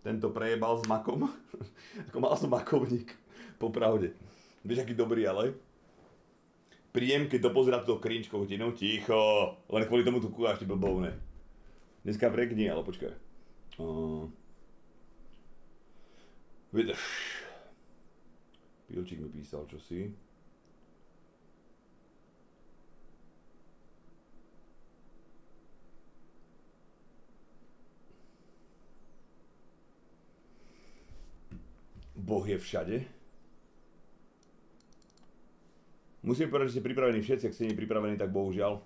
Tento prejebal s makom. Ako mal som makovník. Popravde. Vieš, aký dobrý, ale? Príjem, keď to pozerá túto cringe kohutinu. Ticho. Len kvôli tomu tu kúvaš, ty blbovne. Dneska prekni, ale počkaj. Vydrž. Pilčík mi písal čosi. Boh je všade. Musím povedať, že ste pripravení všetci, ak ste nie pripravení, tak bohužiaľ.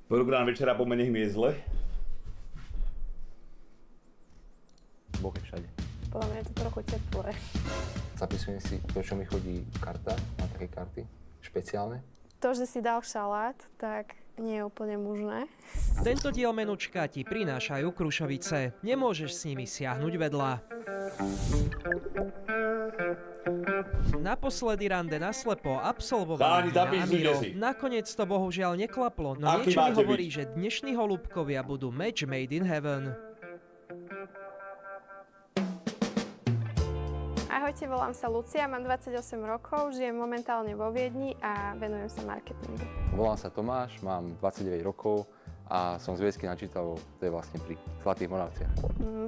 Program večera po mene mi je zle. Boh je všade. Podľa mňa je to trochu teplé. Zapisujem si to, čo mi chodí karta, na také karty špeciálne. To, že si dal šalát, tak nie je úplne mužné. Tento diel menučka ti prinášajú Krušovice. Nemôžeš s nimi siahnuť vedľa. Naposledy rande naslepo absolvoval Nina a Miro. Nakoniec to bohužiaľ neklaplo, no niečo mi hovorí, že dnešní holúbkovia budú match made in heaven. Ahojte, volám sa Lucia, mám 28 rokov, žijem momentálne vo Viedni a venujem sa marketingu. Volám sa Tomáš, mám 29 rokov a som z Viedsky nad Žitavou, to je vlastne pri Zlatých Moravciach.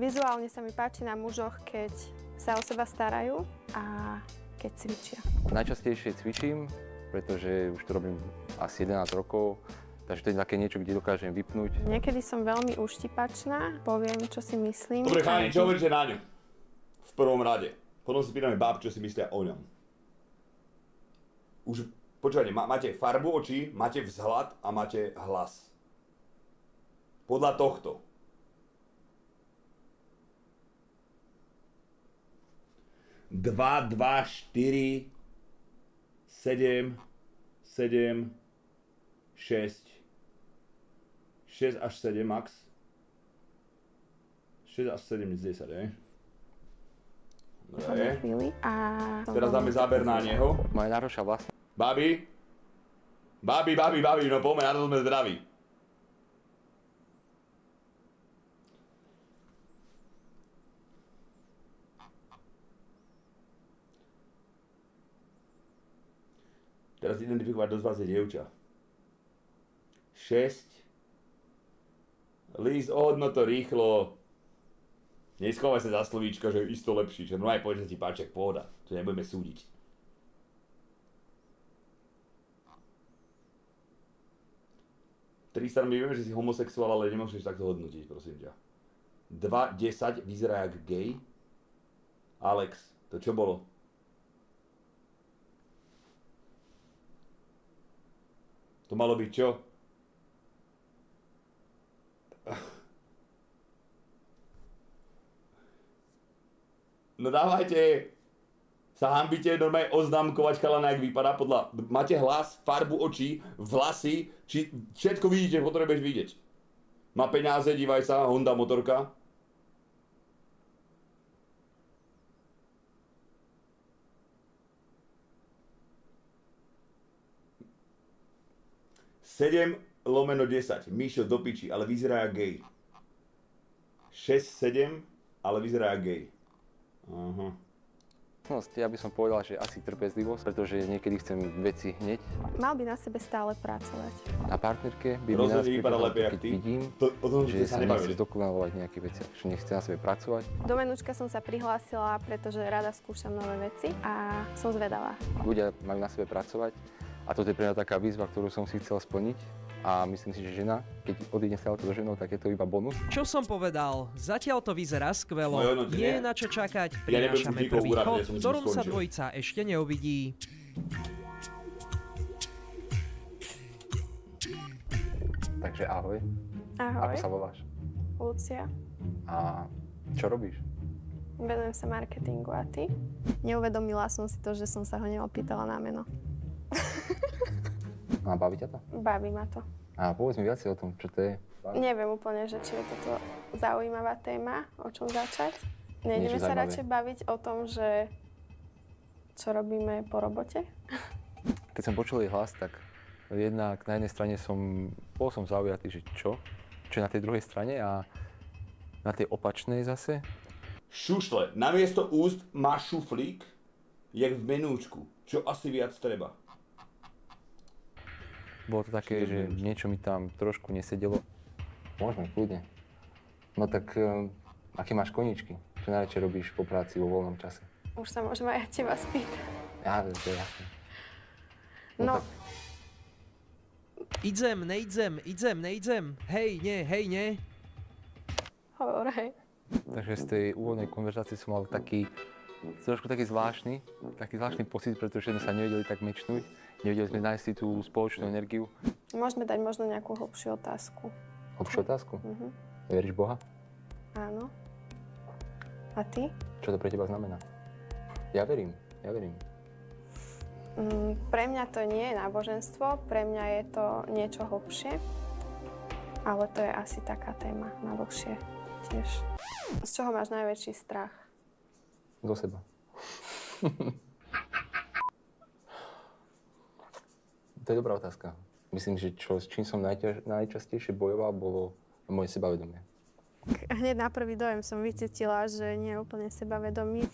Vizuálne sa mi páči na mužoch, keď sa o seba starajú a keď cvičia. Najčastejšie cvičím, pretože už to robím asi 11 rokov, takže to je také niečo, kde dokážem vypnúť. Niekedy som veľmi uštipačná, poviem, čo si myslím. Dobre, cháni, čo hovoríte na ňu? V prvom rade. Potom si pýtame báb, čo si myslia o ňom. Už, počúvajte, máte farbu očí, máte vzhľad a máte hlas. Podľa tohto. Dva, 4, 7, 7, 6. 6 až 7 max. 6 až 7 z 10, hej? Dobre. Teraz dáme záber na neho. Moja náročná vlastne. Babi, no poďme, na to sme zdraví. Teraz identifikovať, kto z vás je dievča. 6. Líst, no to rýchlo. Neschovaj sa za slovíčka, že je isto lepší, že no aj povedz, že ti páči, ak pohoda. To nebudeme súdiť. Tristan, my vieme, že si homosexuál, ale nemôžeš takto hodnotiť, prosím ťa. 2, 10, vyzerá jak gay. Alex, to čo bolo? To malo byť čo? No dávajte, sa hanbite normálne oznámkovať chalana, jak vypadá podľa... Máte hlas, farbu očí, vlasy, či všetko vidíte, potrebuješ vidieť. Má peniaze, dívaj sa, Honda motorka. Sedem lomeno 10, Míšo do piči, ale vyzerá jak gay. 6, 7, ale vyzerá jak gay. Aha. Ja by som povedal, že asi trpezlivosť, pretože niekedy chcem veci hneď. Mal by na sebe stále pracovať. Na partnerke by mi nás pripadalo, keď vidím, že sa nechce zdokonalovať nejaké veci, že nechce na sebe pracovať. Do menučka som sa prihlásila, pretože rada skúšam nové veci a som zvedavá. Ľudia majú na sebe pracovať a toto je pre mňa taká výzva, ktorú som si chcel splniť. A myslím si, že žena, keď odíde sa to do ženou, tak je to iba bonus. Čo som povedal, zatiaľ to vyzerá skvelo. Nie je na čo čakať, prinášame prvý chod, v ktorom sa dvojica ešte neuvidí. Takže ahoj. Ahoj. Ako sa voláš? Lucia. A čo robíš? Venujem sa marketingu a ty? Neuvedomila som si to, že som sa ho neopýtala na meno. A baví ťa to? Baví ma to. A povedz mi viac o tom, čo to je. Neviem úplne, že či je toto zaujímavá téma, o čom začať. Nejdeme sa radšej baviť o tom, že čo robíme po robote? keď som počul jej hlas, tak jednak na jednej strane bol som zaujatý, že čo je na tej druhej strane a na tej opačnej zase. Šušle, namiesto úst má šuflík, jak v menúčku. Čo asi viac treba? Bolo to také, že niečo mi tam trošku nesedelo. Môžeme, kľudne. No tak, aké máš koníčky? Čo najradšej robíš po práci vo voľnom čase? Už sa môžem aj ja teba spýtať. Ja viem, to je jasné. No. Tak. Idzem, nejdem. Hej, nie. Hovor, hej. Takže z tej úvodnej konverzácie som mal trošku taký zvláštny pocit, pretože sme sa nevedeli tak mečnúť. Nevedeli sme nájsť si tú spoločnú energiu. Môžeme dať možno nejakú hlbšiu otázku. Hlbšiu otázku? Veríš Boha? Áno. A ty? Čo to pre teba znamená? Ja verím. Pre mňa to nie je náboženstvo, pre mňa je to niečo hlbšie. Ale to je asi taká téma na dlhšie tiež. Z čoho máš najväčší strach? Do seba. To je dobrá otázka. Myslím, že s čím som najčastejšie bojoval, bolo moje sebavedomie. Hneď na prvý dojem som vycítila, že nie je úplne sebavedomý.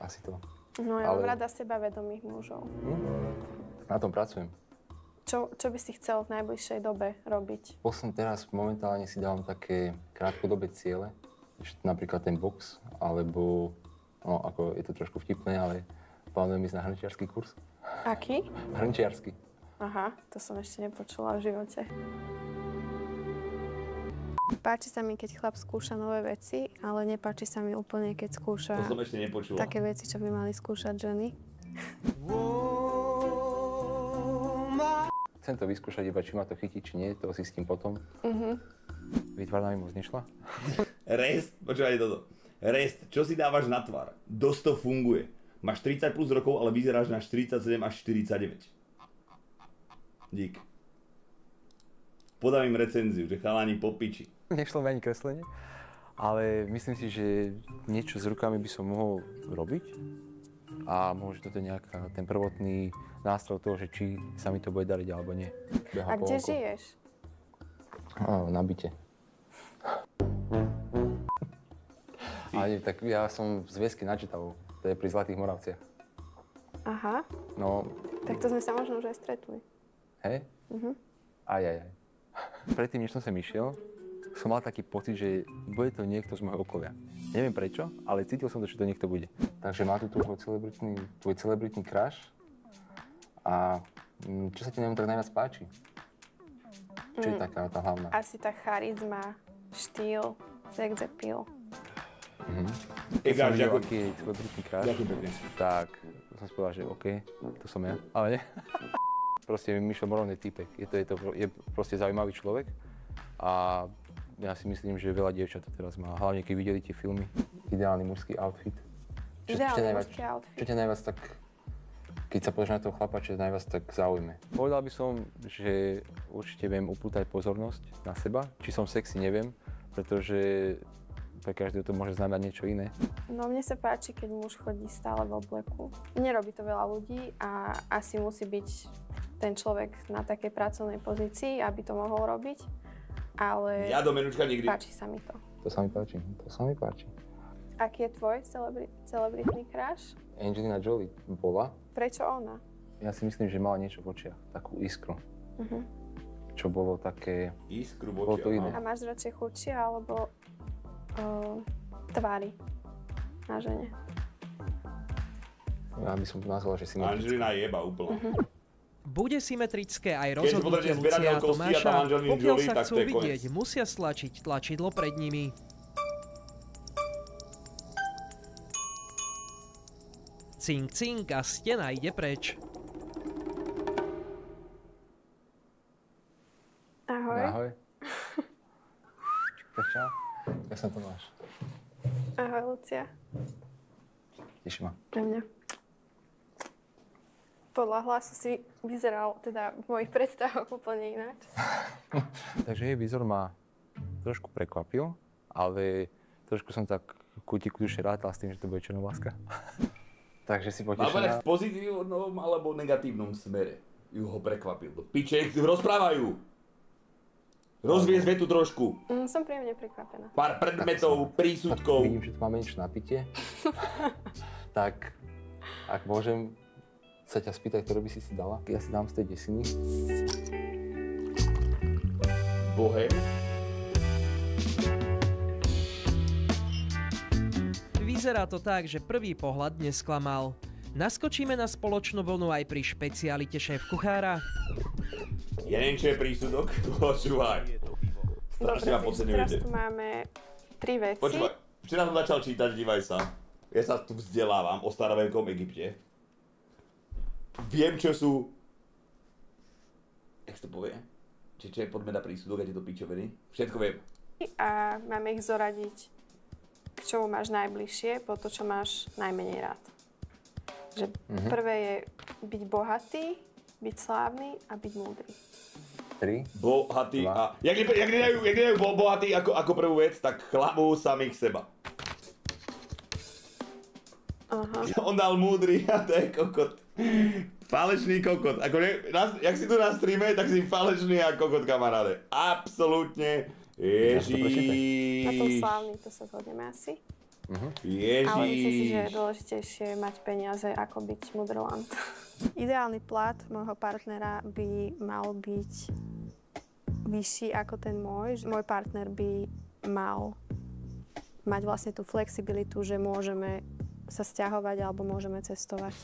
Asi to. No ja mám rada sebavedomých mužov. Na tom pracujem. Čo by si chcel v najbližšej dobe robiť? Teraz momentálne si dávam také krátkodobé ciele, napríklad ten box, alebo, no ako je to trošku vtipné, ale plánujem ísť na hrnčiarsky kurz. Aký? Hrnčiarsky. Aha, to som ešte nepočula v živote. Páči sa mi, keď chlap skúša nové veci, ale nepáči sa mi úplne, keď skúša To som ešte nepočula. také veci, čo by mali skúšať ženy. Chcem to vyskúšať iba, či ma to chytí, či nie, to si s tým potom. Vytvárna mi moc nešla. Rest, počúvaj toto. Rest, čo si dávaš na tvár? Dosť to funguje. Máš 30 plus rokov, ale vyzeráš na 47 až 49. Dík. Podám im recenziu, že chalani po piči. Nešlo mi ani kreslenie, ale myslím si, že niečo s rukami by som mohol robiť. A možno toto je ten prvotný nástroj toho, že či sa mi to bude dariť alebo nie. A kde žiješ? Na byte. Ale tak ja som v zväzke nad Žitavou, to je pri Zlatých Moravciach. Aha. No. Tak to sme sa možno už aj stretli. Hej? Aj. Predtým, než som sem išiel, som mal taký pocit, že bude to niekto z môjho okolia. Neviem prečo, ale cítil som to, že to niekto bude. Takže má tu tvoj celebritný crush. A čo sa ti na ňom tak najviac páči? Čo je taká tá hlavná? Asi tá charizma, štýl, sex appeal. Keď som videl, aký je celebritný crush, Ďakujem pekne. tak som si povedal, že OK, to som ja, ale nie. Proste Mišo Morovný týpek, je proste zaujímavý človek a ja si myslím, že veľa dievčat to teraz má, hlavne keď videli tie filmy. Ideálny mužský outfit. Ideálny mužský outfit. Čo ťa najviac tak, keď sa pozrieš na toho chlapa, čo ťa najviac tak zaujme? Povedal by som, že určite viem upútať pozornosť na seba. Či som sexy, neviem, pretože pre každého to môže znamenať niečo iné. No mne sa páči, keď muž chodí stále v obleku. Nerobí to veľa ľudí a asi musí byť ten človek na takej pracovnej pozícii, aby to mohol robiť. Ale ja do menúčka nikdy. Páči sa mi to. To sa mi páči. Aký je tvoj celebritný crush? Angelina Jolie bola. Prečo ona? Ja si myslím, že mala niečo v očiach, takú iskru. Čo bolo také... Iskru v očiach, to iné. A máš radšej chučie alebo tvári na žene? Ja by som nazval, že symetrické. Angelina jeba úplne. Bude symetrické aj rozhodnutie Lucia a Tomáša. Pokiaľ sa chcú vidieť, musia stlačiť tlačidlo pred nimi. Cink, cink a stena ide preč. Ahoj. Ahoj. Čau. Ja som Tomáš. Ahoj, Lucia. Teší ma. Pre mňa. Podľa hlasu si vyzeral teda v mojich predstavách úplne ináč. Takže jej výzor ma trošku prekvapil, ale trošku som tak kútiku duše rátal s tým, že to bude černovláska. Takže si Mal potešená. v pozitívnom alebo negatívnom smere ju ho prekvapil. Piče, rozprávajú. Rozviesť vetu trošku. Som príjemne prekvapená. Pár predmetov, prísudkov. Vidím, že tu máme niečo na pitie. Tak, ak môžem sa ťa spýtať, ktoré by si dala? Ja si dám z tej desiny. Bohem. Vyzerá to tak, že prvý pohľad nesklamal. Naskočíme na spoločnú vlnu aj pri špecialite šéf-kuchára. Ja neviem, čo je prísudok. Počúvaj. Strašne ma podceňujete. Teraz tu máme 3 veci. Počúvaj, včera som začal čítať, dívaj sa. Ja sa tu vzdelávam o starovekom Egypte. Viem, čo sú... Jak to povie? Čo je podmena prísudok a tieto pičoviny? Všetko viem. A máme ich zoradiť, k čomu máš najbližšie, po to, čo máš najmenej rád. Že prvé je byť bohatý, byť slávny a byť múdry. 3. Bohatý 2. a... Jak nedajú bohatý ako prvú vec, tak klamú samých seba. Aha. On dal múdry a to je kokot. Falešný kokot. Jak si tu na streame, tak si falešný a kokot, kamaráde. Absolútne. Ježiš. Na tom slávny, to sa zhodneme asi. Ježiš. Ale myslím si, že je dôležitejšie mať peniaze, ako byť mudrland. Ideálny plat môjho partnera by mal byť vyšší ako ten môj. Môj partner by mal mať vlastne tú flexibilitu, že môžeme sa sťahovať alebo môžeme cestovať.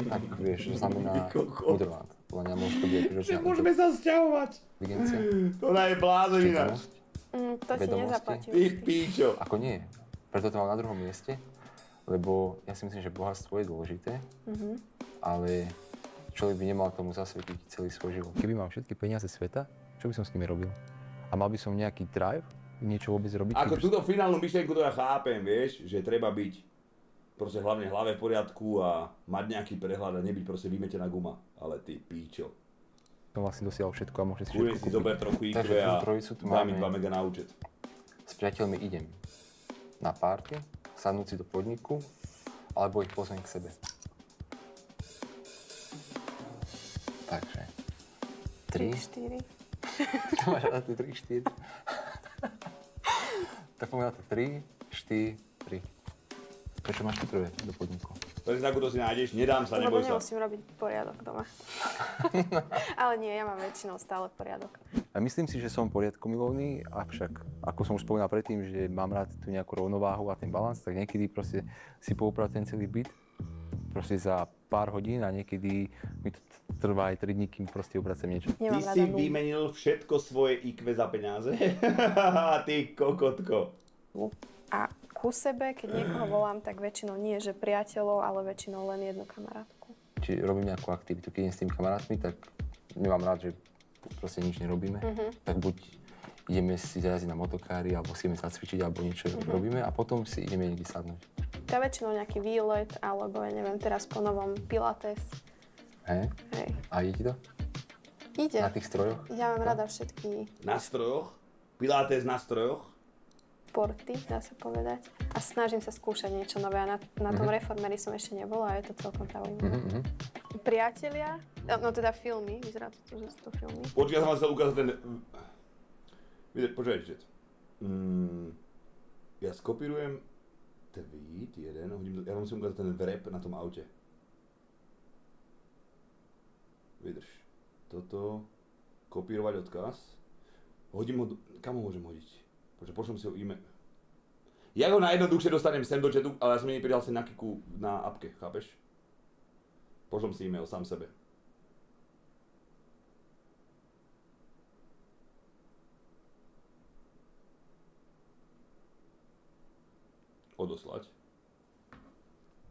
Tak vieš, čo znamená mudrland. Len ja môžem to byť Že môžeme sa sťahovať. Inteligencia. To je blázenina. To ti nezaplatí. Ty píčo. Ako nie. Preto to mám na druhom mieste, lebo ja si myslím, že bohatstvo je dôležité, ale človek by nemal tomu zasvetiť celý svoj život. Keby mal všetky peniaze sveta, čo by som s nimi robil? A mal by som nejaký drive, niečo vôbec robiť? Ako túto finálnu myšlienku to ja chápem, vieš, že treba byť proste hlavne hlave v poriadku a mať nejaký prehľad a nebyť proste vymetená guma. Ale ty píčo. Som vlastne dosiahol všetko a môžem si Kúrne všetko si kúpiť. zober trochu IQ Takže a trojicu tu daj mi máme. 2 mega na účet. S priateľmi idem na party, sadnúť si do podniku, alebo ich pozvem k sebe. Takže 3, 4. to máš na to 3, 4. Tak poďme na to 3, 4, 3. Prečo máš ty prvé do podniku? Presne takúto si nájdeš, nedám sa, Lebo neboj sa. nemusím robiť poriadok doma. Ale nie, ja mám väčšinou stále poriadok. A myslím si, že som poriadkomilovný, avšak, ako som už spomínal predtým, že mám rád tú nejakú rovnováhu a ten balans, tak niekedy proste si poupravujem ten celý byt proste za pár hodín a niekedy mi to trvá aj 3 dní, kým proste obracem niečo. Ty si vymenil všetko svoje IQ za peniaze? Ty kokotko. A ku sebe, keď niekoho volám, tak väčšinou nie, že priateľov, ale väčšinou len jednu kamarátku. Či robím nejakú aktivitu, keď idem s tými kamarátmi, tak nemám rád, že proste nič nerobíme. Tak buď ideme si zajazdiť na motokári, alebo si ideme zacvičiť, alebo niečo robíme a potom si ideme niekde sadnúť. To je väčšinou nejaký výlet, alebo ja neviem, teraz po novom Pilates. Hej? Hej. A ide ti to? Ide. Na tých strojoch? Ja mám rada všetky Na strojoch? Pilates na strojoch? športy, dá sa povedať. A snažím sa skúšať niečo nové. A na tom Reformeri som ešte nebola a je to celkom zaujímavé. Priatelia, no teda filmy, vyzerá to, že sú to filmy. Počkaj, ja som vám chcel ukázať ten... Počkajte. Ja skopírujem tweet jeden, ja vám musím ukázať ten wrap na tom aute. Vydrž. Toto, kopírovať odkaz. Hodím ho, kam ho môžem hodiť? Počkaj, pošlom si ho e-mail. Ja ho najjednoduchšie dostanem sem do chatu, ale ja som mi pridal si na Kiku na appke, chápeš? Pošlom si e-mail sám sebe. Odoslať.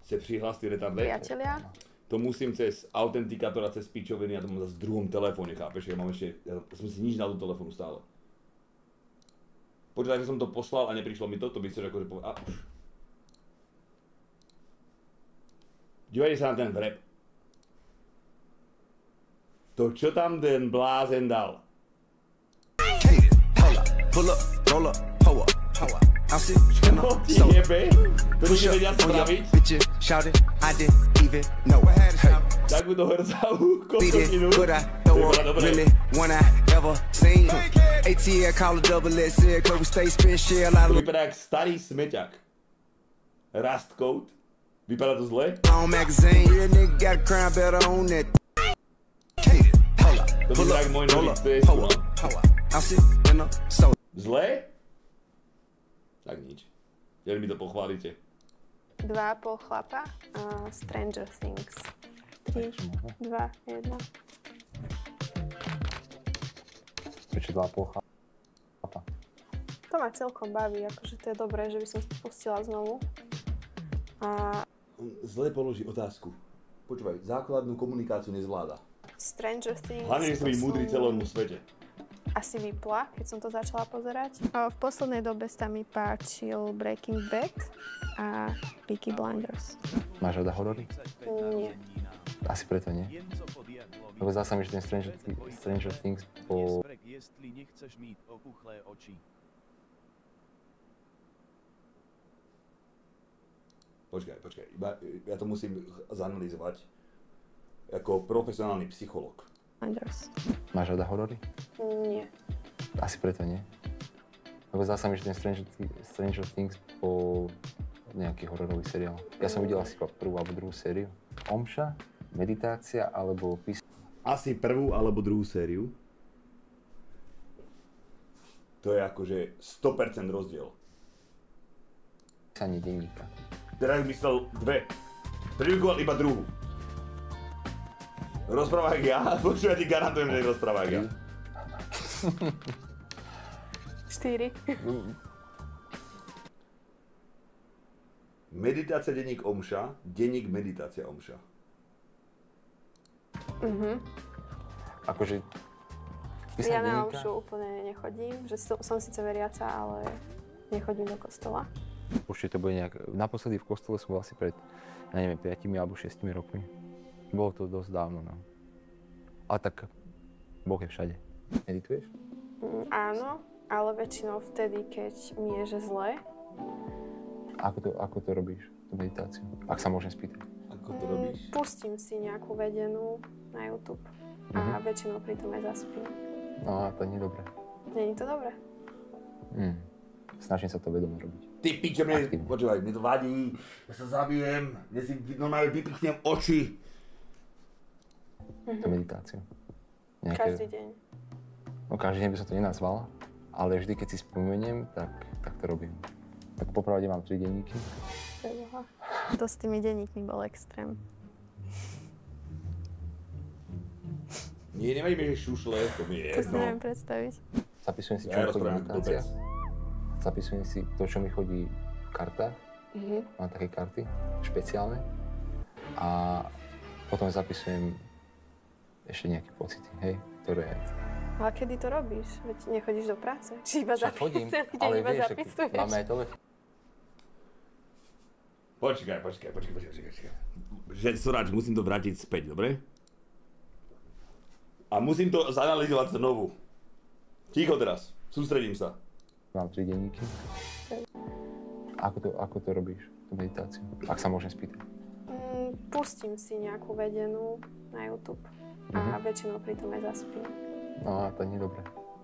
Ste přihlásili retardé? Priatelia, To musím cez autentikátora, cez pičoviny a to mám zase v druhom telefóne, chápeš? Ja mám ešte, ja som si nič na tú telefónu stále. Počkaj, že som to poslal a neprišlo mi to by chceš akože povedať, a už. Dívajte sa na ten wrap. To čo tam ten blázen dal? Pull up, roll up, pull up, Čo ti jebe? To ti vedia spraviť? Takúto hrdzavú kokotinu. To vypadá dobre. To vypadá jak starý smeťak. Rust Code. Vypadá to zle? To vypadá jak môj nový PS. Zle? Tak nič. Ďalej mi to pochválite. 2,5 chlapa. Stranger Things. 3, 2, 1. Prečo 2,5 chlapa? To ma celkom baví, akože to je dobré, že by som si to pustila znovu. Zle položí otázku. Počúvaj, základnú komunikáciu nezvláda. Stranger Things. Hlavne nech som byť múdry celému svete. Asi vypla, keď som to začala pozerať. V poslednej dobe sa mi páčil Breaking Bad a Peaky Blinders. Máš rada horory? Nie. Asi preto nie. Lebo zdá sa mi, že ten Stranger Things po... Počkaj, ja to musím zanalizovať ako profesionálny psychológ. Máš rada horory? Nie. Asi preto nie. Lebo zdá sa mi, že ten Stranger Things po nejaký hororový seriál. Ja som videl asi prvú alebo druhú sériu. Omša, meditácia alebo Asi prvú alebo druhú sériu. To je akože 100% rozdiel. Písanie denníka. Teraz myslel dve. Privikoval iba druhú. Rozprávaj ja, počuj, ja ti garantujem, že rozprávaj ja. 4. Meditácia denník Omša, denník meditácia Omša. Akože... Ja na Omšu úplne nechodím, že som síce veriaca, ale nechodím do kostola. Určite to bude nejak... Naposledy v kostole som bol asi pred, ja neviem, 5 alebo 6 rokmi. Bolo to dosť dávno, no. Ale tak, Boh je všade. Medituješ? Áno, ale väčšinou vtedy, keď mi je že zle. Ako to robíš, tú meditáciu? Ak sa môžem spýtať. Ako to robíš? Pustím si nejakú vedenú na YouTube a väčšinou pri tom aj zaspím. No a to nie je dobré. Nie je to dobré? Snažím sa to vedome robiť. Ty piče, počúvaj, mne to vadí, ja sa zabijem, ja si normálne vypichnem oči. Tú meditáciu. Každý deň. No každý deň by som to nenazval, ale vždy, keď si spomeniem, tak to robím. Tak popravde mám 3 denníky. To s tými denníkmi bol extrém. Nie, nevadíme, že šušle, to mi je jedno. To si neviem predstaviť. Zapisujem si, čo mi chodí meditácia. Zapisujem si to, čo mi chodí v kartách. Mám také karty špeciálne. A potom zapisujem ešte nejaké pocity, hej, ktoré... Ale kedy to robíš? Veď nechodíš do práce? Či iba zapisuješ? Ale vieš, máme aj telefón. Počkaj. Že Soráč, musím to vrátiť späť, dobre? A musím to zanalizovať znovu. Ticho teraz, sústredím sa. Mám 3 denníky. Ako to robíš, tú meditáciu? Ak sa môžem spýtať. Pustím si nejakú vedenú na YouTube a väčšinou pri tom aj zaspím. No a to nie je dobré.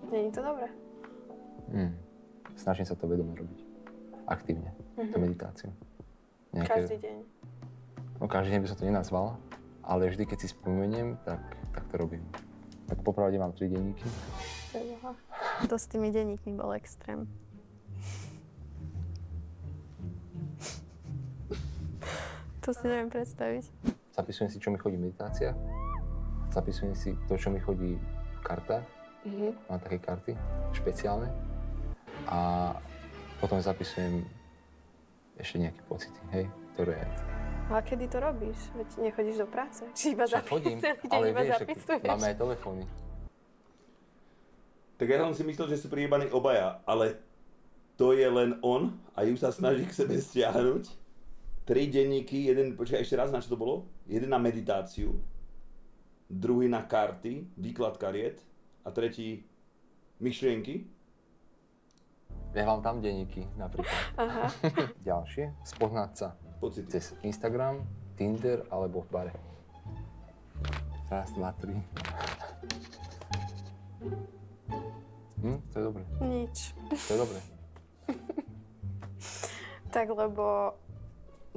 Nie je to dobré? Snažím sa to vedome robiť. Aktívne, tú meditáciu. Každý deň? No každý deň by som to nenazval, ale vždy, keď si spomeniem, tak to robím. Tak popravde mám 3 denníky. To s tými denníkmi bol extrém. To si neviem predstaviť. Zapisujem si, čo mi chodí v meditáciách. Zapisujem si to, čo mi chodí v kartách. Mám také karty špeciálne. A potom zapisujem ešte nejaké pocity, hej, ktoré... Ale kedy to robíš? Veď nechodíš do práce? Či iba zapisuješ? Ale vieš, máme aj telefóny. Tak ja som si myslel, že sú prijebaní obaja, ale to je len on a ju sa snaží k sebe stiahnuť. 3 denníky, jeden, počkaj, ešte raz, na čo to bolo? Jeden na meditáciu, druhý na karty, výklad kariet a tretí myšlienky. Ja mám tam denníky napríklad. Aha. Ďalšie, spoznať sa Pocity. cez Instagram, Tinder alebo v bare. Raz, dva, tri. To je dobré. Nič. To je dobré. Tak lebo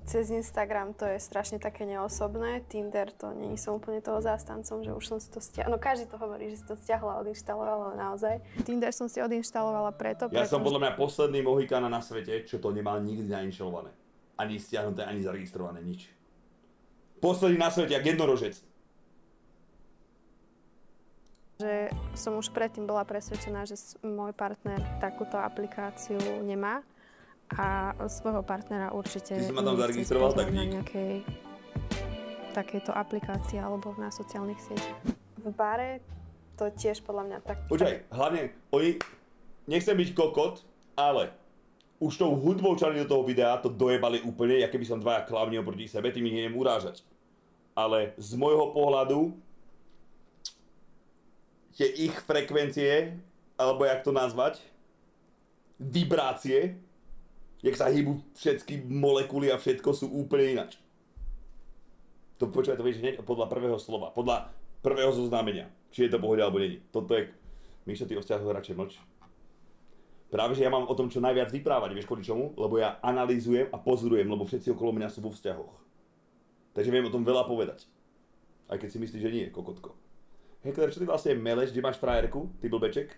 cez Instagram to je strašne také neosobné. Tinder to nie som úplne toho zástancom, že už som si to stiahla. No každý to hovorí, že si to stiahla, odinštalovala, ale naozaj. Tinder som si odinštalovala preto, Ja som podľa mňa posledný mohikána na svete, čo to nemal nikdy nainštalované. Ani stiahnuté, ani zaregistrované, nič. Posledný na svete, jak jednorožec. Že som už predtým bola presvedčená, že môj partner takúto aplikáciu nemá a svojho partnera určite Ty si ma tam zaregistroval, tak na nejakej takejto aplikácii alebo na sociálnych sieťach. V bare to tiež podľa mňa tak... Počkaj, hlavne, oni, nechcem byť kokot, ale už tou hudbou, čo do toho videa, to dojebali úplne, ja keby som dvaja klavni oproti sebe, tým ich neviem urážať. Ale z môjho pohľadu tie ich frekvencie, alebo jak to nazvať, vibrácie, jak sa hýbu všetky molekuly a všetko sú úplne inač. To počúvaj, to vieš hneď podľa prvého slova, podľa prvého zoznámenia, či je to pohode alebo není. Toto je, Míšo, ty o vzťahoch radšej mlč. Práve, že ja mám o tom čo najviac vyprávať, vieš kvôli čomu? Lebo ja analýzujem a pozorujem, lebo všetci okolo mňa sú vo vzťahoch. Takže viem o tom veľa povedať. Aj keď si myslíš, že nie, kokotko. Hekler, čo ty vlastne meleš, kde máš frajerku, ty blbeček?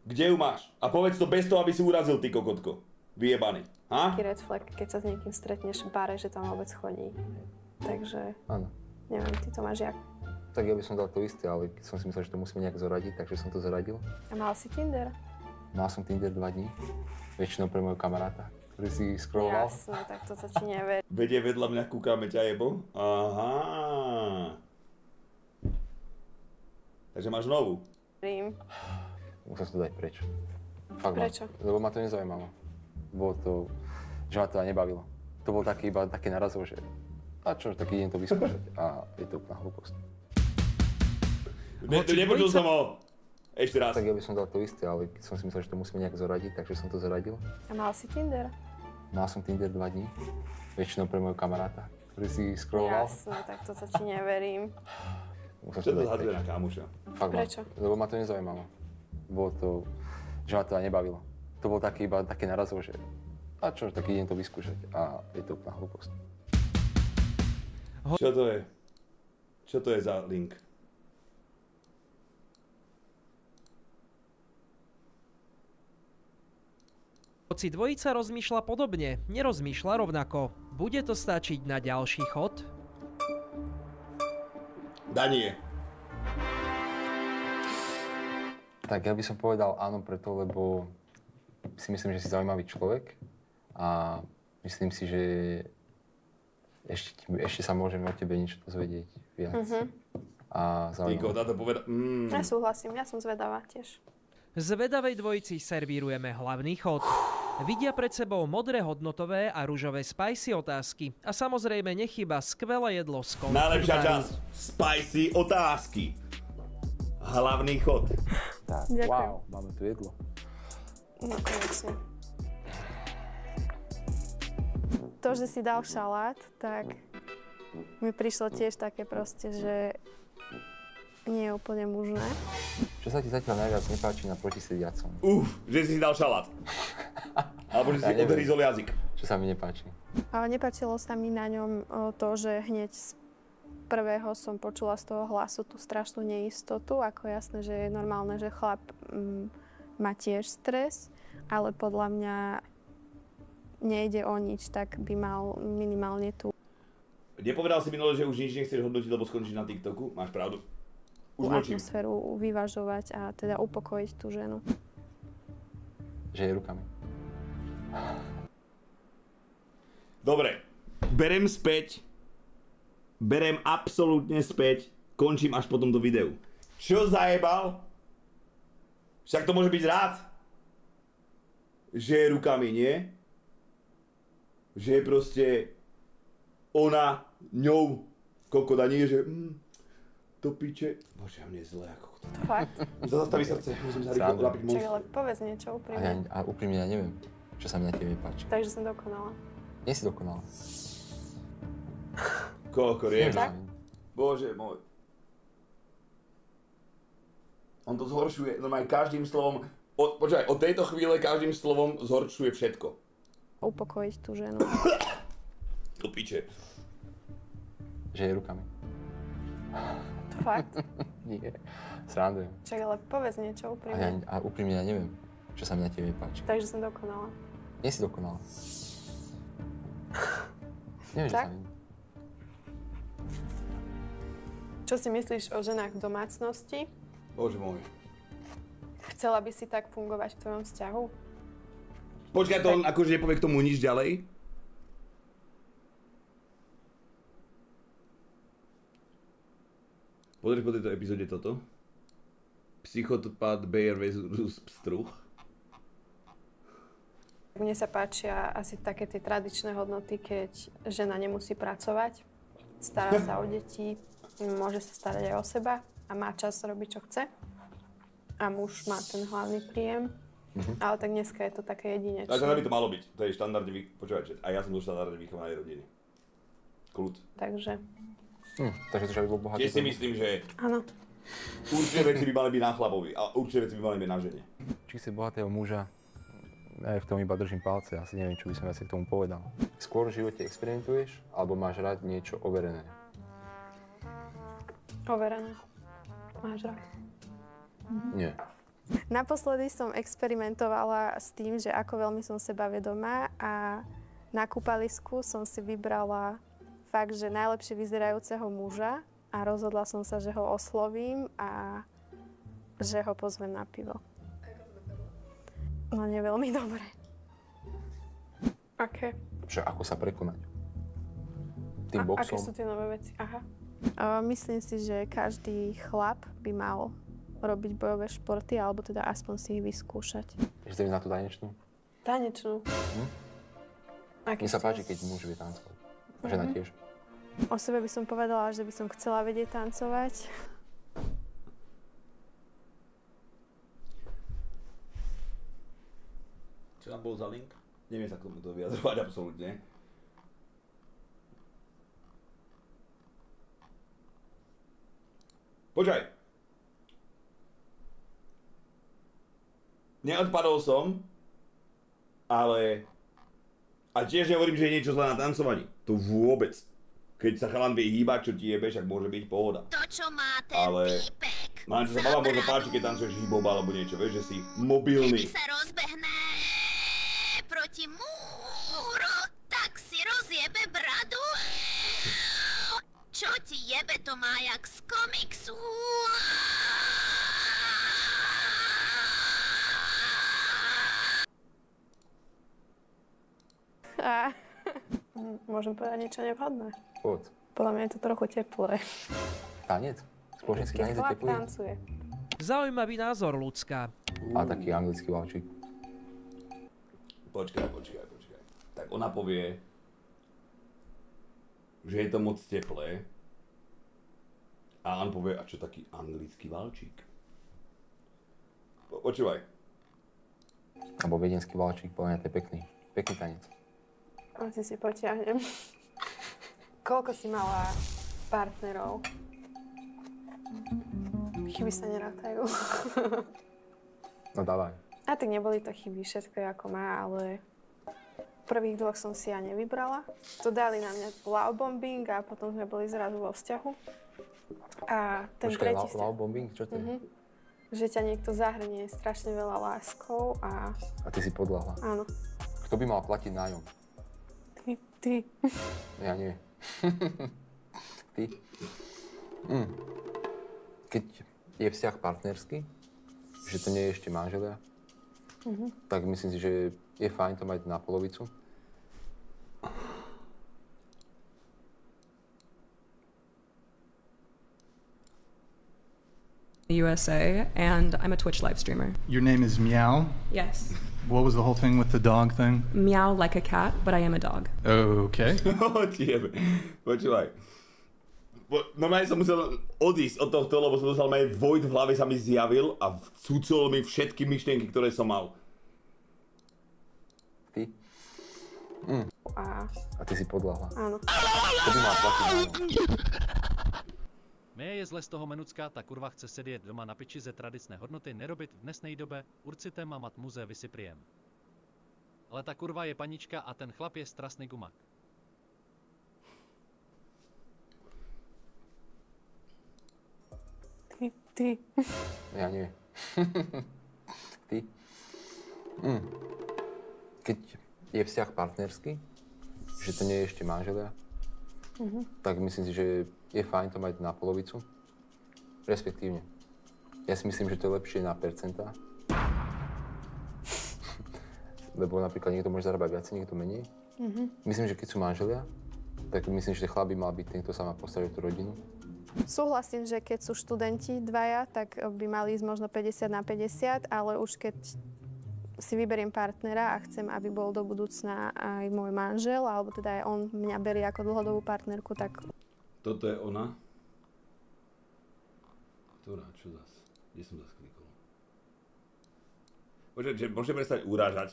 Kde ju máš? A povedz to bez toho, aby si urazil, ty kokotko. Vyjebaný. Ha? Taký red flag, keď sa s niekým stretneš v bare, že tam vôbec chodí. Takže, Áno. neviem, ty to máš jak? Tak ja by som dal to isté, ale som si myslel, že to musíme nejak zoradiť, takže som to zoradil. A mal si Tinder? Mal som Tinder 2 dní, väčšinou pre môjho kamaráta, ktorý si scrolloval. Jasné, tak to sa ti neverí. Vedie vedľa mňa, kúkame ťa jebo. Aha. Takže máš novú. Musel som to dať preč. Fakt Prečo? Lebo ma to nezaujímalo. Bolo to, že ma to nebavilo. To bol taký, iba také narazov, že a čo, tak idem to vyskúšať. A je to úplná hlúposť. Nepočul som ho. Ešte raz. Tak ja by som dal to isté, ale som si myslel, že to musíme nejak zoradiť, takže som to zoradil. A mal si Tinder? Mal som Tinder 2 dní, väčšinou pre môjho kamaráta, ktorý si scrolloval. Jasné, tak to sa ti neverím. Musel Čo som to dať zhadzuje preč. na kámoša? Fakt Prečo? Lebo ma to nezaujímalo. Bolo to, že ma to nebavilo. To bol taký, iba také narazov, že a čo, tak idem to vyskúšať. A je to úplná hlúposť. Čo to je? Čo to je za link? Hoci dvojica rozmýšľa podobne, nerozmýšľa rovnako. Bude to stačiť na ďalší chod? Danie. Tak ja by som povedal áno preto, lebo si myslím, že si zaujímavý človek a myslím si, že ešte sa môžeme o tebe niečo dozvedieť viac. A Týko, zaujímavé. táto poveda... Ja súhlasím, ja som zvedavá tiež. Zvedavej dvojici servírujeme hlavný chod. Vidia pred sebou modré hodnotové a ružové spicy otázky. A samozrejme nechýba skvelé jedlo z konfitúry. Najlepšia časť. Spicy otázky. Hlavný chod. Tak, Ďakujem. wow, máme tu jedlo. No konečne. To, že si dal šalát, tak mi prišlo tiež také proste, že nie je úplne mužné. Čo sa ti zatiaľ najviac nepáči na protisediacom? Že si dal šalát. Alebo že si neviem. odhryzol jazyk. Čo sa mi nepáči? Ale nepáčilo sa mi na ňom to, že hneď z prvého som počula z toho hlasu tú strašnú neistotu, ako jasné, že je normálne, že chlap má tiež stres, ale podľa mňa nejde o nič, tak by mal minimálne tú Nepovedal si minule, že už nič nechceš hodnotiť, lebo skončíš na TikToku? Máš pravdu. Už mlčím. atmosféru vyvažovať a teda upokojiť tú ženu. Že je rukami. Dobre, berem späť. Berem absolútne späť. Končím až po tomto videu. Čo zajebal? Však to môže byť rád. Že je rukami, nie? Že je proste ona ňou kokoda, nie že to piče. Bože, mne je zle ako to. Fakt? Zastaví srdce, musím sa rýchlo napiť Čak, moc. ale povedz niečo úprimne. A úprimne ja neviem, čo sa mi na tebe páči. Takže som dokonala. Nie si dokonala. Koľko rieva. Tak? Bože môj. On to zhoršuje, normálne každým slovom, počkaj, od tejto chvíle každým slovom zhoršuje všetko. Upokojiť tú ženu. Do piče. Že je rukami. Fakt? Nie, srandujem. Čak, ale povedz niečo úprimne. A úprimne ja neviem, čo sa mi na tebe páči. Takže som dokonala. Nie si dokonala. Neviem, čo Tak? sa mi... Čo si myslíš o ženách v domácnosti? Bože môj. Chcela by si tak fungovať v tvojom vzťahu? Počkaj, to on akože nepovie k tomu nič ďalej? Podrieš po tejto epizóde toto? Psychopat Bayer vs. Pstruh. Mne sa páčia asi také tie tradičné hodnoty, keď žena nemusí pracovať, stará sa o deti, môže sa starať aj o seba a má čas robiť, čo chce. A muž má ten hlavný príjem. Ale tak dneska je to také jedinečné. Takže by to malo byť. To je štandardne počúvať, a ja som do štandardne vychovanej rodiny. Kľud. Takže, Takže to, že by bol bohatý. Tiež si myslím, že áno. určite veci by mali byť na chlapovi a určite veci by mali byť na žene. Či si bohatého muža, ja v tom iba držím palce, asi neviem, čo by som asi k tomu povedal. Skôr v živote experimentuješ, alebo máš rád niečo overené? Overené. Máš rád. Nie. Naposledy som experimentovala s tým, že ako veľmi som sebavedomá a na kúpalisku som si vybrala fakt, že najlepšie vyzerajúceho muža a rozhodla som sa, že ho oslovím a že ho pozvem na pivo. No nie veľmi dobre. Aké? Že ako sa prekonať? Tým boxom? Aké sú tie nové veci? Aha. Myslím si, že každý chlap by mal robiť bojové športy, alebo teda aspoň si ich vyskúšať. Chceš na tú tanečnú? Tanečnú? Mne sa páči, keď muž vie tancovať. Žena tiež. O sebe by som povedala, že by som chcela vedieť tancovať. Čo tam bol za link? Neviem sa k tomu to vyjadrovať absolútne. Počkaj. Neodpadol som, ale... A tiež nehovorím, že je niečo zlé na tancovaní. To vôbec. Keď sa chalan vie hýbať, čo ti jebe, však môže byť pohoda. To, čo má ten Ale... týpek. Mám, čo sa baba možno páči, keď tancuješ hip-hop alebo niečo, vieš, že si mobilný. Keď sa rozbehne proti múru, tak si rozjebe bradu. Čo ti jebe, to má jak z komiksu. A môžem povedať niečo nevhodné. Poď. Podľa mňa je to trochu teplé. Tanec? Spoločenský Keď tanec je chlap teplý? tancuje. Zaujímavý názor, ľudská. A taký anglický valčík. Počkaj. Tak ona povie, že je to moc teplé. A on povie, a čo taký anglický valčík? Počúvaj. Alebo viedenský valčík, podľa mňa to je pekný. Pekný tanec. Asi si potiahnem. Koľko si mala partnerov? Chyby sa nerátajú. No dávaj. A tak neboli to chyby, všetko je ako má, ale prvých dvoch som si ja nevybrala. To dali na mňa love bombing a potom sme boli zrazu vo vzťahu. A ten Počkaj, tretí vzťah, love bombing? Čo to je? že ťa niekto zahrnie strašne veľa láskou a A ty si podľahla. áno, Kto by mal platiť nájom? ty. Ja nie. Ty? Keď je vzťah partnerský, že to nie je ešte manželia, tak myslím si, že je fajn to mať na polovicu. USA, and I'm a Twitch live streamer. Your name is Meow. Yes. What was the whole thing with the dog thing? Meow like a cat, but I am a dog. Okay. Počúvaj. Normálne som musel odísť od tohto, lebo som dostal vojt v hlave, sa mi zjavil a vcúcol mi všetky myšlienky, ktoré som mal. Ty? A ty si podľahla. Áno. To by mal platiť. Mně je zle z toho Menucka, ta kurva chce sedět doma na piči ze tradičné hodnoty, nerobit v dnesnej dobe urcitem a mat muze vysypriem. Ale ta kurva je panička a ten chlap je strasný gumak. Ty. Ja nie. Ty. Keď je vzťah partnerský, že to nie je ešte manželia, tak myslím si, že je fajn to mať na polovicu. Respektívne. Ja si myslím, že to je lepšie na percentá. Lebo napríklad niekto môže zarábať viac, niekto menej. Myslím, že keď sú manželia, tak myslím, že chlap by mal byť ten, kto sa má postarať o tú rodinu. Súhlasím, že keď sú študenti dvaja, tak by mali ísť možno 50/50, ale už keď si vyberiem partnera a chcem, aby bol do budúcna aj môj manžel, alebo teda aj on mňa berie ako dlhodobú partnerku, tak... Toto je ona. Ktorá? Čo zas? Kde som zas klikol? Môžete prestať urážať?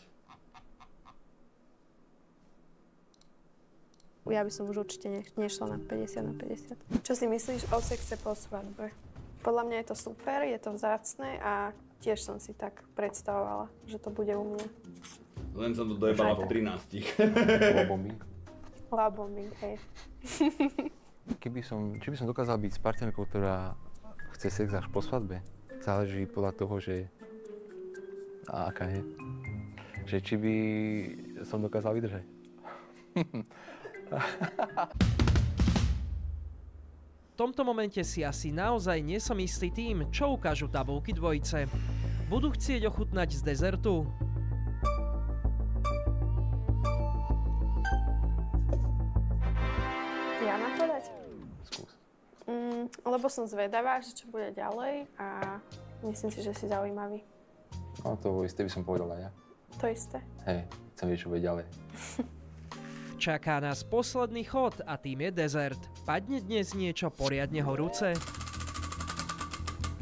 Ja by som už určite nešla na 50/50. Čo si myslíš o sexe po svadbe? Podľa mňa je to super, je to vzácne a tiež som si tak predstavovala, že to bude u mňa. Len som to dojebala v 13. Love bombing, hej. Či by som dokázal byť s partnerkou, ktorá chce sex až po svadbe, záleží podľa toho, že... A aká je? Že či by som dokázal vydržať. V tomto momente si asi naozaj nie som istý tým, čo ukážu tabulky dvojice. Budú chcieť ochutnať z dezertu? Ja mám to dať? Skús. Lebo som zvedavá, že čo bude ďalej a myslím si, že si zaujímavý. No to isté by som povedala ja. To isté. Hej, chcem vedieť, čo bude ďalej. Čaká nás posledný chod a tým je dezert. Padne dnes niečo poriadne horúce?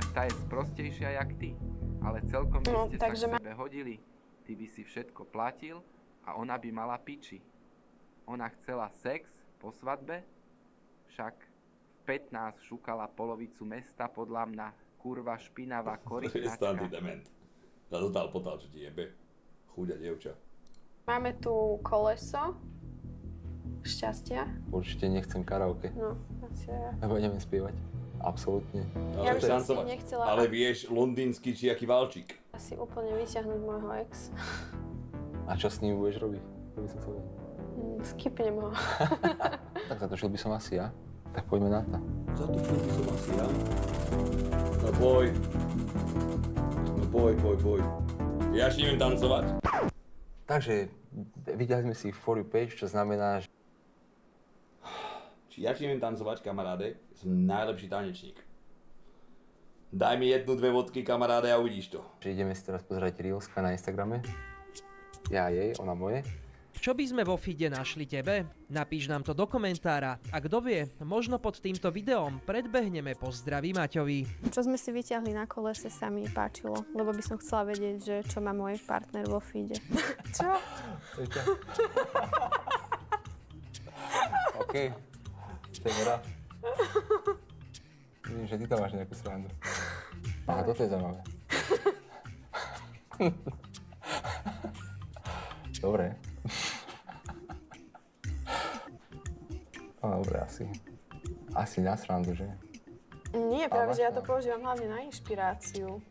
Tá je sprostejšia jak ty, ale celkom by ste takže sa k sebe hodili. Ty by si všetko platil a ona by mala piči. Ona chcela sex po svadbe, však v 15 šukala polovicu mesta podľa mňa, kurva špinavá korytnačka. To je stantý dement. Tá totál potál, čo ti jebe. Chúďa dievča. Máme tu koleso šťastia. Určite nechcem karaoke. No, asi ja. Lebo neviem spievať. Absolútne. Ja by som si nechcela... Ale vieš londýnsky či aký valčík. Asi úplne vyťahnuť môjho ex. A čo s ním budeš robiť? To by som chcel vedieť. Skipnem ho. Tak zatočil by som asi ja. Tak poďme na to. Zatočil by som asi ja? No poď. No poď. Ja ešte neviem tancovať. Takže videli sme si For You page, čo znamená, že... Či ja ti neviem tancovať, kamaráde, som najlepší tanečník. Daj mi 1-2 vodky, kamaráde, a uvidíš to. Že ideme si teraz pozerať Reelska na Instagrame. Ja jej, ona moje. Čo by sme vo feede našli tebe? Napíš nám to do komentára a kto vie, možno pod týmto videom predbehneme pozdraví Maťovi. Čo sme si vyťahli na kolese sa mi páčilo, lebo by som chcela vedieť, že čo má môj partner vo feede. Čo? OK. To je rád. Vidím, že ty tam máš nejakú srandu. Aha, toto je zaujímavé. Dobre. No dobre, asi na srandu, že? Nie, práve, že ja to používam hlavne na inšpiráciu.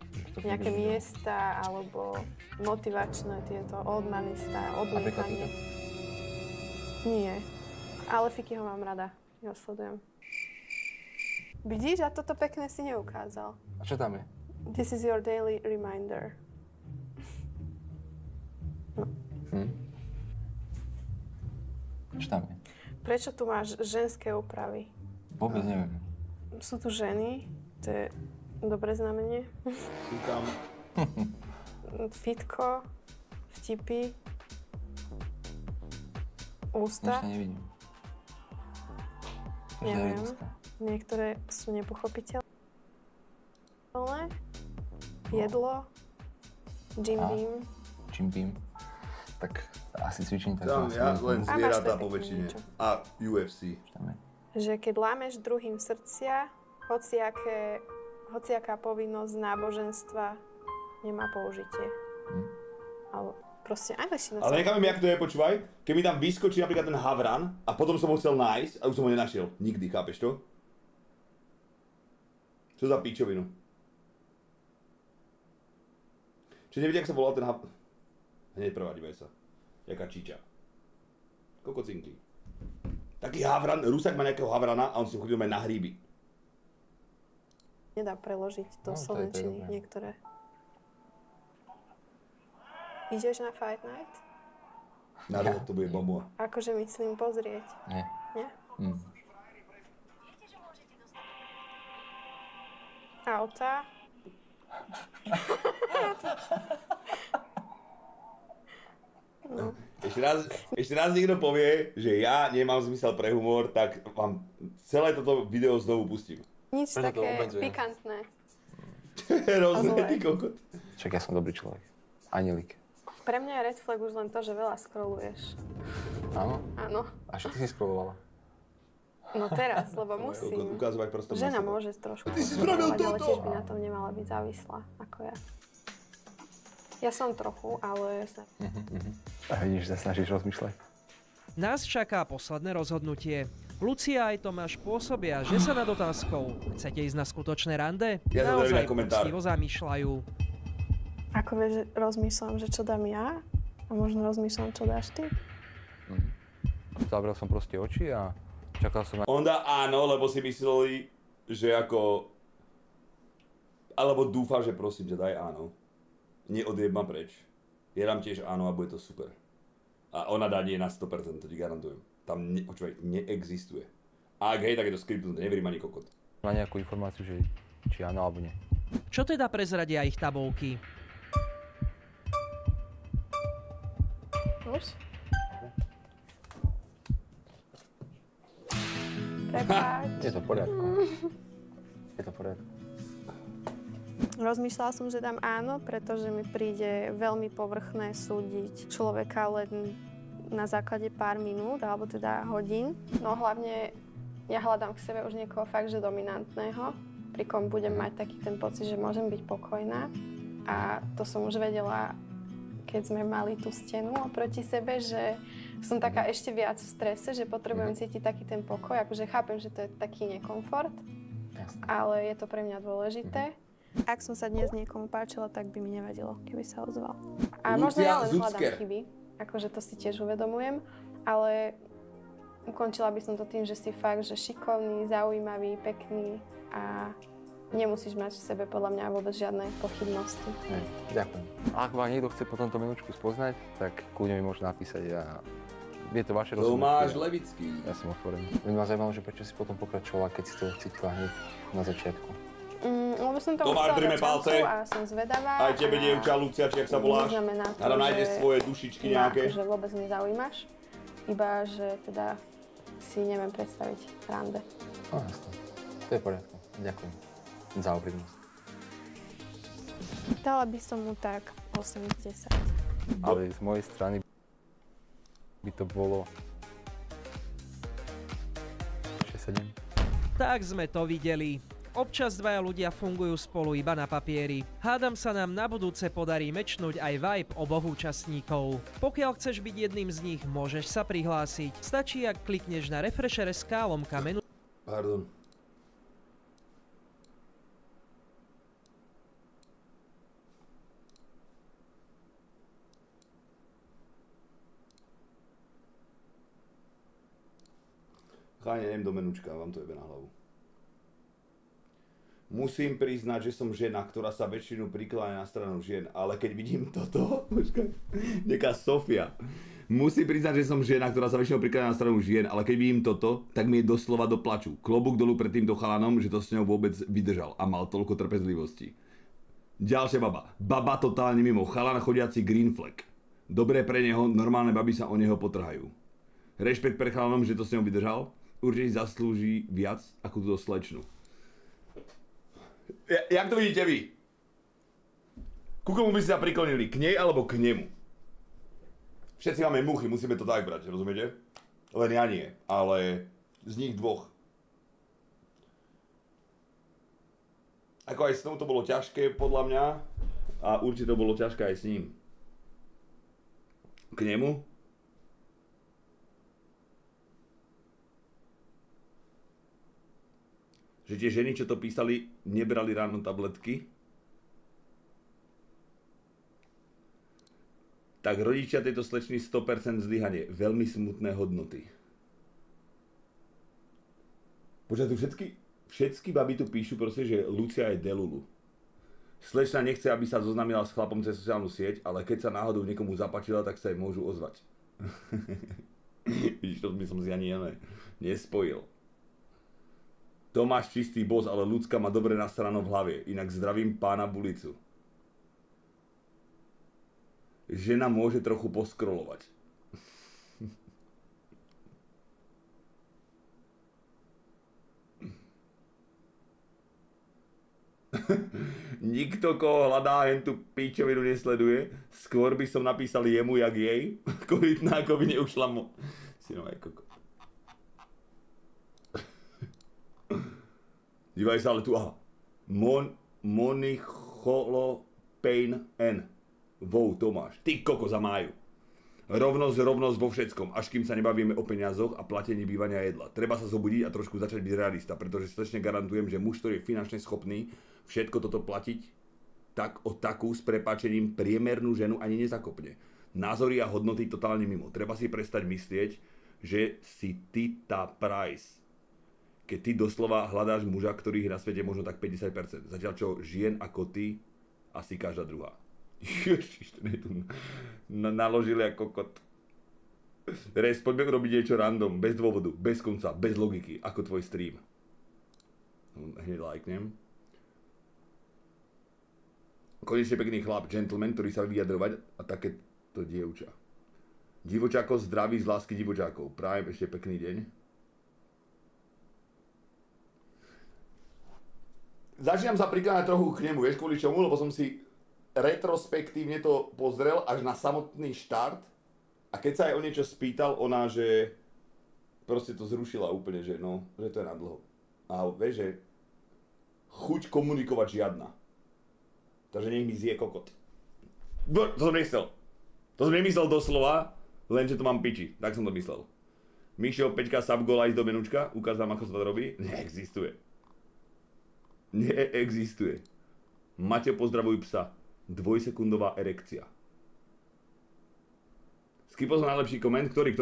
Nejaké miesta, alebo motivačné tieto, old money style, odliekanie. Nie, ale Fikyho mám rada, ja sledujem. Vidíš, a toto pekné si neukázal. A čo tam je? This is your daily reminder. No. Čo tam je? Prečo tu máš ženské úpravy? Vôbec neviem. Sú tu ženy, to je dobré znamenie. Kúkam. Fitko, vtipy, ústa. Nič nevidím. Neviem. Niektoré sú nepochopiteľné. Jedlo, Jim Beam. Jim Beam. Tak asi cvičím tak. Tam ja len zvieratá po väčšine. A UFC. Že keď lámeš druhým srdcia, hociaká povinnosť náboženstva nemá použitie. Alebo proste angličtina. Ale necháme mi, jak to je, počúvaj. Keď mi tam vyskočí napríklad ten havran a potom som ho chcel nájsť a už som ho nenašiel. Nikdy, chápeš to? Čo za pičovinu? Čiže neviete, jak sa volal ten havran? Hneď prvá, dívaj sa. Jaká čiča. Kokocinky. Taký havran, Rusák má nejakého havrana a on si chodil aj na hríby. Nedá preložiť do slovenčiny niektoré. Ideš na Fight Night? Na rok to bude bomba. Akože myslím pozrieť. Nie. Nie? Auta. No. Ešte raz niekto povie, že ja nemám zmysel pre humor, tak vám celé toto video znovu pustím. Nič také pikantné. Rozhodný kokot. Však ja som dobrý človek. Anielik. Pre mňa je red flag už len to, že veľa scrolluješ. Áno? Áno. A čo ty si scrollovala? No teraz, lebo musím. Ukazovať prstom na Žena seba. môže trošku Ty si spravil toto! ale tiež by na tom nemala byť závislá, ako ja. Ja som trochu, ale... A vidíš, že sa snažíš rozmýšľať. Nás čaká posledné rozhodnutie. Lucia aj Tomáš pôsobia, že sa nad otázkou chcete ísť na skutočné rande? Ja naozaj komentár. poctivo zamýšľajú. Ako vieš, rozmýšľam, že čo dám ja? A možno rozmýšľam, čo dáš ty? Zavrel som proste oči a čakal som na... On dá áno, lebo si mysleli, že ako... Alebo dúfa, že prosím, že daj áno. Neodjeb ma preč. Ja dám tiež áno a bude to super. A ona dá nie na 100%, to ti garantujem. Tam neexistuje. A ak hej, tak je to skriptnuté, neverím ani kokot. Na nejakú informáciu, že či áno alebo nie. Čo teda prezradia ich tabulky? Už? Prepáč. Je to v poriadku. Je to v poriadku. Rozmýšľala som, že dám áno, pretože mi príde veľmi povrchné súdiť človeka len na základe pár minút, alebo teda hodín. No hlavne ja hľadám k sebe už niekoho fakt, že dominantného, pri kom budem mať taký ten pocit, že môžem byť pokojná. A to som už vedela, keď sme mali tú stenu oproti sebe, že som taká ešte viac v strese, že potrebujem cítiť taký ten pokoj. Akože chápem, že to je taký nekomfort, ale je to pre mňa dôležité. Ak som sa dnes niekomu páčila, tak by mi nevadilo, keby sa ozval. A možno ja len hľadám chyby, akože to si tiež uvedomujem, ale ukončila by som to tým, že si fakt, že šikovný, zaujímavý, pekný a nemusíš mať v sebe podľa mňa vôbec žiadne pochybnosti. Ďakujem. A ak vám niekto chce potom to minúčku spoznať, tak kľudne mi môže napísať a je to vaše rozhodnutie. Tomáš Levický. Ja som otvorený. Mňa ma zaujímalo, že prečo si potom pokračovala, keď si to cítila hneď na začiatku. Lebo som to Tomáš, chcela držme dať palce. šancu a som zvedavá. Aj tebe, dievča, Lucia, či jak sa voláš. Neznamená to, Áno, nájdeš svoje dušičky nejaké. že vôbec nezaujímaš. Iba, že teda si neviem predstaviť rande. No jasne. To je v poriadku. Ďakujem za úprimnosť. Dala by som mu tak 8 z 10. Ale z mojej strany by to bolo 6-7. Tak sme to videli. Občas dvaja ľudia fungujú spolu iba na papieri. Hádam sa nám na budúce podarí mečnúť aj vibe oboch účastníkov. Pokiaľ chceš byť jedným z nich, môžeš sa prihlásiť. Stačí, ak klikneš na refresher.sk/menu. Pardon. Cháne, idem do menučka, vám to jebe na hlavu. Musím priznať, že som žena, ktorá sa väčšinu prikláňa na stranu žien, ale keď vidím toto, počkaj, nejaká Sofia. Musím priznať, že som žena, ktorá sa väčšinou prikláňa na stranu žien, ale keď vidím toto, tak mi je doslova do plaču. Klobúk dolu pred týmto chalanom, že to s ňou vôbec vydržal a mal toľko trpezlivosti. Ďalšia baba. Baba totálne mimo, chalan chodiaci green flag. Dobré pre neho, normálne baby sa o neho potrhajú. Rešpekt pre chalanom, že to s ňou vydržal. určite zaslúži viac ako túto slečnu. Jak to vidíte vy? Ku komu by ste sa priklonili? K nej alebo k nemu? Všetci máme muchy, musíme to tak brať, rozumiete? Len ja nie, ale z nich dvoch. Ako aj s tou to bolo ťažké podľa mňa a určite to bolo ťažké aj s ním. K nemu? Že tie ženy, čo to písali, nebrali ráno tabletky? Tak rodičia tejto slečny 100% zlyhanie. Veľmi smutné hodnoty. Počkaj, tu všetky baby tu píšu proste, že Lucia je delulu. Slečna nechce, aby sa zoznamila s chlapom cez sociálnu sieť, ale keď sa náhodou niekomu zapáčila, tak sa jej môžu ozvať. Vidíš, to by som si ani nespojil. Tomáš čistý boss, ale ľudská má dobre nastrano v hlavie. Inak zdravím pána Bulicu. Žena môže trochu poskrolovať. Nikto, koho hľadá, hen tú píčovinu nesleduje. Skôr by som napísal jemu, jak jej. Korytná, ako by neušla Synom aj koko. Dívaj sa, ale tu, aha. Monicholo Pain N. Wow, Tomáš. Ty koko za máju. Rovnosť vo všetkom, až kým sa nebavíme o peniazoch a platení bývania jedla. Treba sa zobudiť a trošku začať byť realista, pretože slečne garantujem, že muž, ktorý je finančne schopný všetko toto platiť, tak o takú s prepáčením priemernú ženu ani nezakopne. Názory a hodnoty totálne mimo. Treba si prestať myslieť, že si ty tá price. Keď ty doslova hľadáš muža, ktorých je na svete možno tak 50%. Zatiaľ čo žien ako ty, asi každá druhá. Ježiš, ten je tu naložili ako kokot. Res, poďme robiť niečo random, bez dôvodu, bez konca, bez logiky, ako tvoj stream. Hneď lajknem. Konečne pekný chlap, gentleman, ktorý sa vyjadrovať a takéto dievča. Divočáko zdraví z lásky divočákov. Prajem ešte pekný deň. Začínam sa prikláňať trochu k nemu, vieš kvôli čomu, lebo som si retrospektívne to pozrel až na samotný štart a keď sa aj o niečo spýtal, ona, že proste to zrušila úplne, že no, že to je nadlho. A vieš, že chuť komunikovať žiadna. Takže nech mi zje kokot. To som nechcel. To som nemyslel doslova, len že to mám piči. Tak som to myslel. Mišo, Peťka, subgoal aj do menučka, ukázam, ako sa to robí. Neexistuje. Neexistuje. Maťo, pozdravuj psa. 2-sekundová erekcia. Skipol som najlepší koment. Ktorý?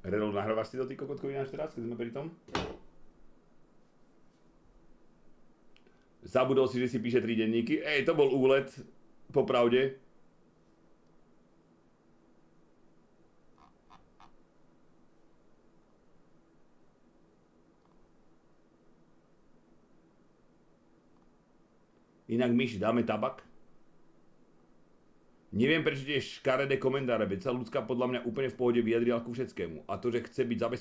Redol, nahrávaš si to ty kokotkový náš teraz, keď sme pri tom? Zabudol si, že si píše 3 denníky. To bol úlet, popravde. Inak, Myši, dáme tabak? Neviem, prečo tie škaredé komentáre, veď sa ľudská podľa mňa úplne v pohode vyjadrila ku všetkému. A to, že chce byť zabezpečená